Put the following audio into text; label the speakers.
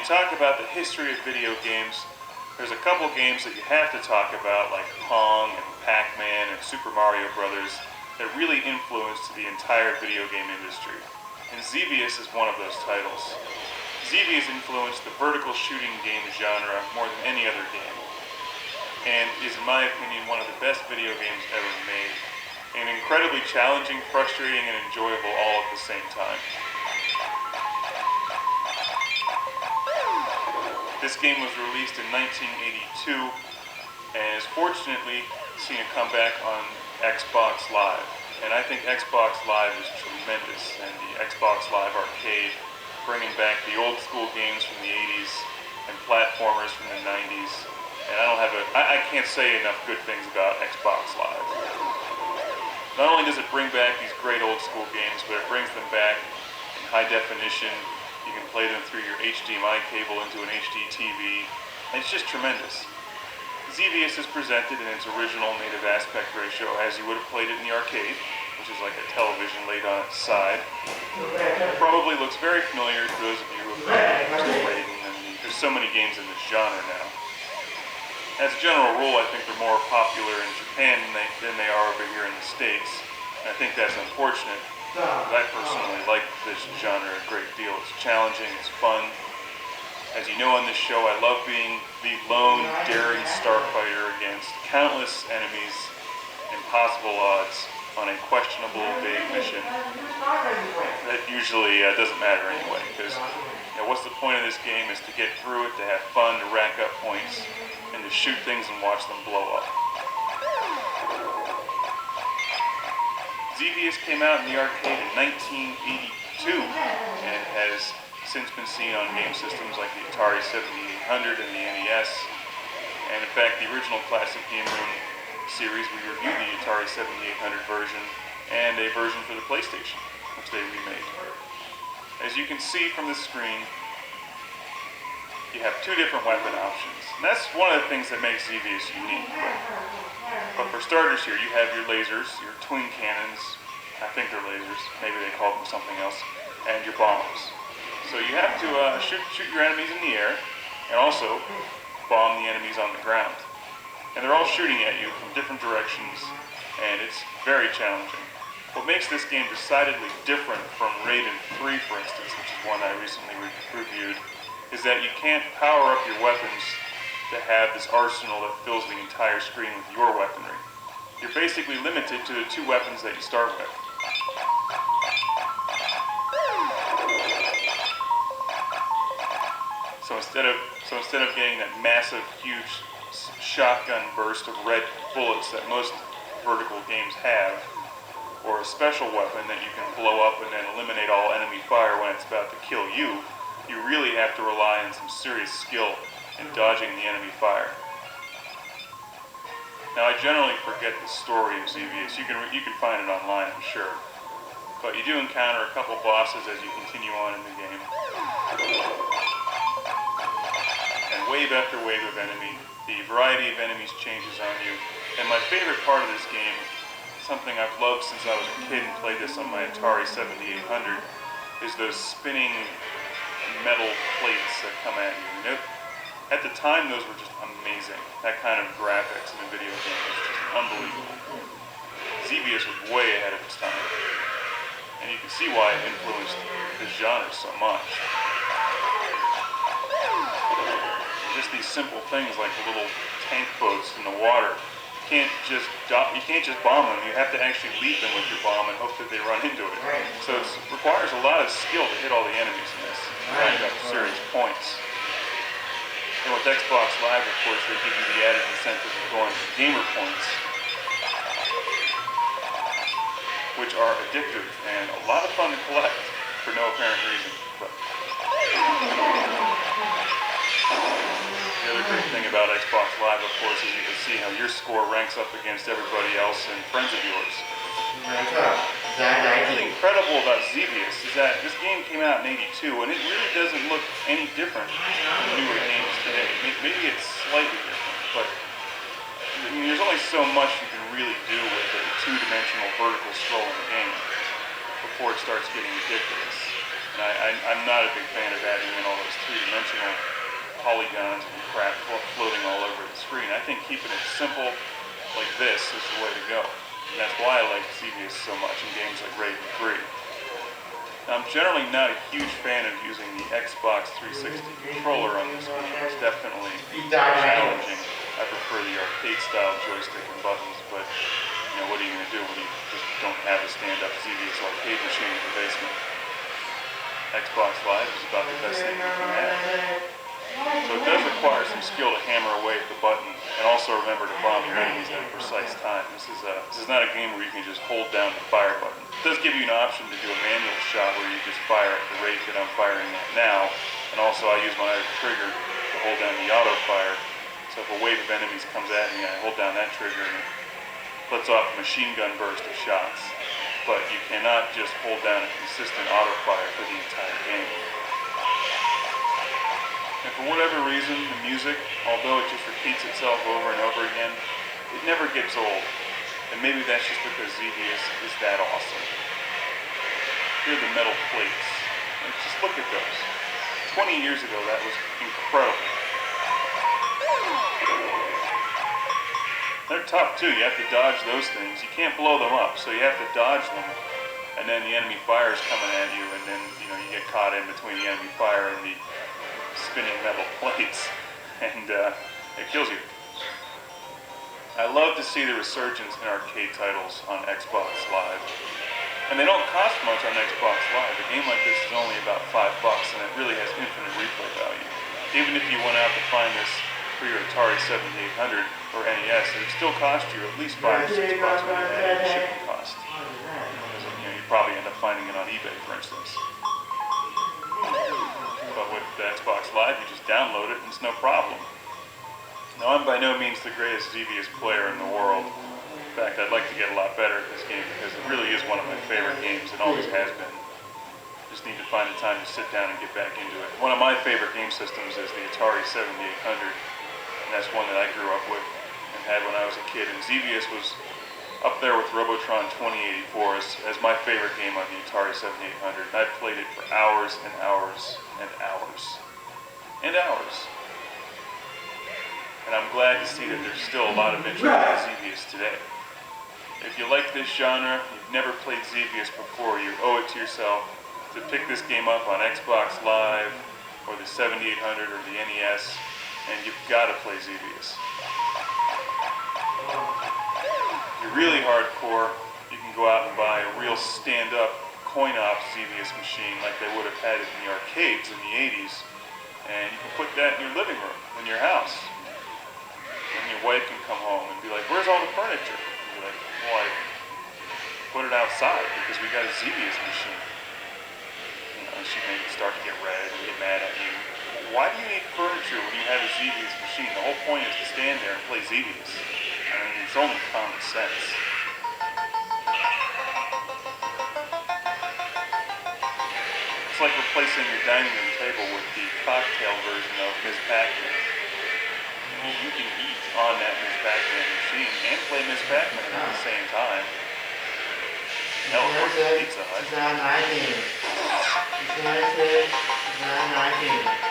Speaker 1: you talk about the history of video games, there's a couple games that you have to talk about, like Pong and Pac-Man and Super Mario Brothers, that really influenced the entire video game industry. And Xevious is one of those titles. Xevious influenced the vertical shooting game genre more than any other game, and is, in my opinion, one of the best video games ever made. And incredibly challenging, frustrating, and enjoyable all at the same time. This game was released in 1982 and has fortunately seen a comeback on Xbox Live. And I think Xbox Live is tremendous, and the Xbox Live Arcade, bringing back the old school games from the 80s and platformers from the 90s. And I can't say enough good things about Xbox Live. Not only does it bring back these great old school games, but it brings them back in high definition. You can play them through your HDMI cable into an HD TV, and it's just tremendous. Xevious is presented in its original native aspect ratio as you would have played it in the arcade, which is like a television laid on its side. It probably looks very familiar to those of you who have played, and there's so many games in this genre now. As a general rule, I think they're more popular in Japan than they are over here in the States. And I think that's unfortunate, because I personally like this genre a great deal. It's challenging, it's fun. As you know on this show, I love being the lone, daring starfighter against countless enemies, impossible odds, on a questionable, vague mission that usually doesn't matter anyway, because what's the point of this game is to get through it, to have fun, to rack up points, and to shoot things and watch them blow up. Xevious came out in the arcade in 1982 and has since been seen on game systems like the Atari 7800 and the NES. And in fact, the original Classic Game Room series, we reviewed the Atari 7800 version and a version for the PlayStation, which they remade. As you can see from the screen, you have two different weapon options. And that's one of the things that makes Xevious unique. But for starters here, you have your lasers, your twin cannons, I think they're lasers, maybe they call them something else, and your bombs. So you have to shoot your enemies in the air, and also bomb the enemies on the ground. And they're all shooting at you from different directions, and it's very challenging. What makes this game decidedly different from Raiden 3, for instance, which is one I recently reviewed, is that you can't power up your weapons to have this arsenal that fills the entire screen with your weaponry. You're basically limited to the two weapons that you start with. So instead of getting that massive, huge shotgun burst of red bullets that most vertical games have, or a special weapon that you can blow up and then eliminate all enemy fire when it's about to kill you, you really have to rely on some serious skill in dodging the enemy fire. Now, I generally forget the story of Xevious. You can find it online, I'm sure. But you do encounter a couple bosses as you continue on in the game. And wave after wave of enemy, the variety of enemies changes on you. And my favorite part of this game, something I've loved since I was a kid and played this on my Atari 7800, is those spinning metal plates that come at you. At the time, those were just amazing. That kind of graphics in a video game was just unbelievable. Xevious was way ahead of its time. And you can see why it influenced this genre so much. Just these simple things like the little tank boats in the water. You can't just bomb them. You have to actually lead them with your bomb and hope that they run into it. So it requires a lot of skill to hit all the enemies in this. Rack up serious points. And with Xbox Live, of course, they give you the added incentive of going for gamer points, which are addictive and a lot of fun to collect for no apparent reason. But the other great thing about Xbox Live, of course, is you can see how your score ranks up against everybody else and friends of yours. What's really incredible about Xevious is that this game came out in '82, and it really doesn't look any different from newer games today. Maybe it's slightly different, but I mean, there's only so much you can really do with a two-dimensional vertical scrolling game. before it starts getting ridiculous. And I'm not a big fan of adding in all those three-dimensional polygons and crap floating all over the screen. I think keeping it simple like this is the way to go. And that's why I like Xevious so much in games like Raid 3. Now, I'm generally not a huge fan of using the Xbox 360 controller on this game. It's definitely challenging. I prefer the arcade-style joystick and buttons, but you know, what are you going to do when you just don't have a stand-up Xevious arcade machine in the basement? Xbox Live is about the best thing you can have. So it does require some skill to hammer away at the button, and also remember to bomb your enemies at a precise time. This is not a game where you can just hold down the fire button. It does give you an option to do a manual shot where you just fire at the rate that I'm firing at now, and also I use my other trigger to hold down the auto fire. So if a wave of enemies comes at me, I hold down that trigger and it lets off a machine gun burst of shots. But you cannot just hold down a consistent auto fire for the entire game. And for whatever reason, the music, although it just repeats itself over and over again, it never gets old. And maybe that's just because Xevious is that awesome. Here are the metal plates. And just look at those. 20 years ago, that was incredible. They're tough too. You have to dodge those things. You can't blow them up, so you have to dodge them. And then the enemy fire is coming at you, and then you get caught in between the enemy fire and the spinning metal plates, and it kills you. I love to see the resurgence in arcade titles on Xbox Live. And they don't cost much on Xbox Live. A game like this is only about $5, and it really has infinite replay value. Even if you went out to find this for your Atari 7800 or NES, it would still cost you at least $5 or $6 when you add in shipping cost. You'd probably end up finding it on eBay, for instance. But with the Xbox Live, you just download it and it's no problem. Now, I'm by no means the greatest Xevious player in the world. In fact, I'd like to get a lot better at this game because it really is one of my favorite games and always has been. Just need to find the time to sit down and get back into it. One of my favorite game systems is the Atari 7800, and that's one that I grew up with and had when I was a kid. And Xevious was up there with Robotron 2084 as my favorite game on the Atari 7800. And I played it for hours and hours and hours and hours. And I'm glad to see that there's still a lot of interest in Xevious today. If you like this genre, you've never played Xevious before, you owe it to yourself to pick this game up on Xbox Live or the 7800 or the NES, and you've got to play Xevious. If you're really hardcore, you can go out and buy a real stand-up coin-op Xevious machine like they would have had it in the arcades in the 80s, and you can put that in your living room, in your house. And your wife can come home and be like, "Where's all the furniture?" And you're like, "Well, I put it outside because we got a Xevious machine." And she may start to get red and get mad at you. Why do you need furniture when you have a Xevious machine? The whole point is to stand there and play Xevious. I mean, it's only common sense. It's like replacing your dining room table with the cocktail version of Ms. Pac-Man. You can eat on that Ms. Pac-Man machine and play Ms. Pac-Man at the same time. Hell, of course, Pizza Hut.
Speaker 2: It's not an item. It's not an item.